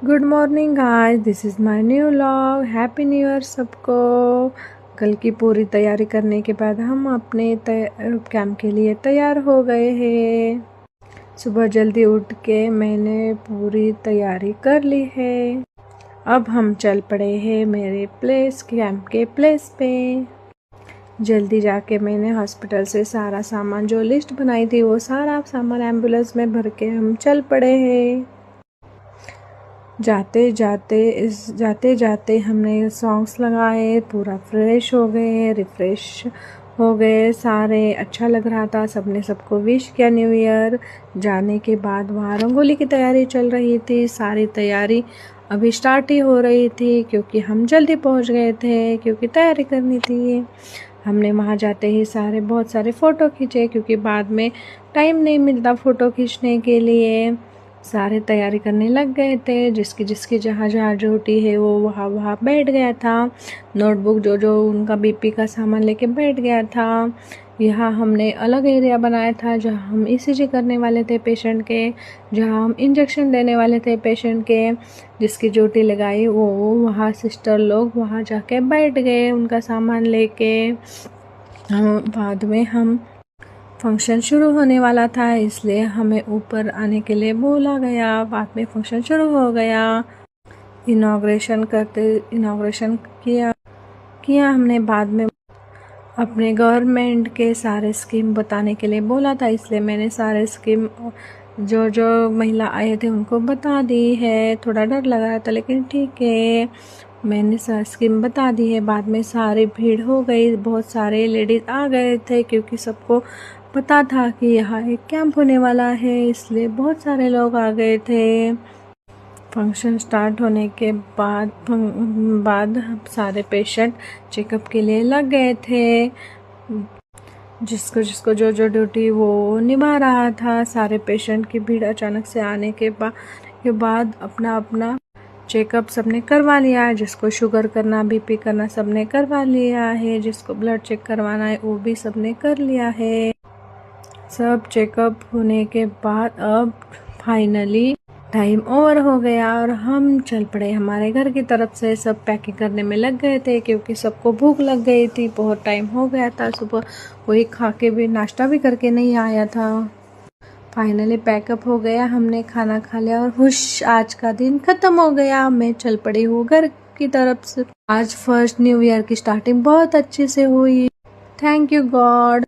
Good morning guys, this is my new vlog. Happy new year सबको। कल की पूरी तैयारी करने के बाद हम अपने कैंप के लिए तैयार हो गए हैं। सुबह जल्दी उठ के मैंने पूरी तैयारी कर ली है। अब हम चल पड़े हैं मेरे कैंप के प्लेस पे। जल्दी जाके मैंने हॉस्पिटल से सारा सामान जो लिस्ट बनाई थी वो सारा सामान एम्बुलेंस में भर के हम चल पड़े हैं। जाते जाते हमने सॉन्ग्स लगाए, पूरा फ्रेश हो गए, रिफ्रेश हो गए सारे। अच्छा लग रहा था, सबने सबको विश किया न्यू ईयर। जाने के बाद वहाँ रंगोली की तैयारी चल रही थी। सारी तैयारी अभी स्टार्ट ही हो रही थी क्योंकि हम जल्दी पहुँच गए थे, क्योंकि तैयारी करनी थी। हमने वहाँ जाते ही बहुत सारे फ़ोटो खींचे क्योंकि बाद में टाइम नहीं मिलता फ़ोटो खींचने के लिए। सारे तैयारी करने लग गए थे। जिसकी जहाँ ड्यूटी है वो वहाँ बैठ गया था। नोटबुक जो उनका बीपी का सामान लेके बैठ गया था। यहाँ हमने अलग एरिया बनाया था जहाँ हम ईसीजी करने वाले थे पेशेंट के, जहाँ हम इंजेक्शन देने वाले थे पेशेंट के। जिसकी ड्यूटी लगाई वो वहाँ सिस्टर लोग वहाँ जाके बैठ गए उनका सामान लेके। बाद में हम फंक्शन शुरू होने वाला था, इसलिए हमें ऊपर आने के लिए बोला गया। बाद में फंक्शन शुरू हो गया। इनॉग्रेशन किया हमने। बाद में अपने गवर्नमेंट के सारे स्कीम बताने के लिए बोला था, इसलिए मैंने सारे स्कीम जो महिला आए थे उनको बता दी है। थोड़ा डर लग रहा था लेकिन ठीक है, मैंने सारी स्कीम बता दी है। बाद में सारी भीड़ हो गई, बहुत सारे लेडीज़ आ गए थे क्योंकि सबको पता था कि यहाँ एक कैंप होने वाला है, इसलिए बहुत सारे लोग आ गए थे। फंक्शन स्टार्ट होने के बाद सारे पेशेंट चेकअप के लिए लग गए थे। जिसको जो ड्यूटी वो निभा रहा था। सारे पेशेंट की भीड़ अचानक से आने के बाद अपना अपना चेकअप सबने करवा लिया है। जिसको शुगर करना, बीपी करना सबने करवा लिया है। जिसको ब्लड चेक करवाना है वो भी सबने कर लिया है। सब चेकअप होने के बाद अब फाइनली टाइम ओवर हो गया और हम चल पड़े हमारे घर की तरफ से। सब पैकिंग करने में लग गए थे क्योंकि सबको भूख लग गई थी, बहुत टाइम हो गया था। सुबह कोई खा के भी, नाश्ता भी करके नहीं आया था। फाइनली पैकअप हो गया, हमने खाना खा लिया और हुश, आज का दिन खत्म हो गया। मैं चल पड़ी हूँ घर की तरफ से। आज फर्स्ट न्यू ईयर की स्टार्टिंग बहुत अच्छे से हुई। Thank you God.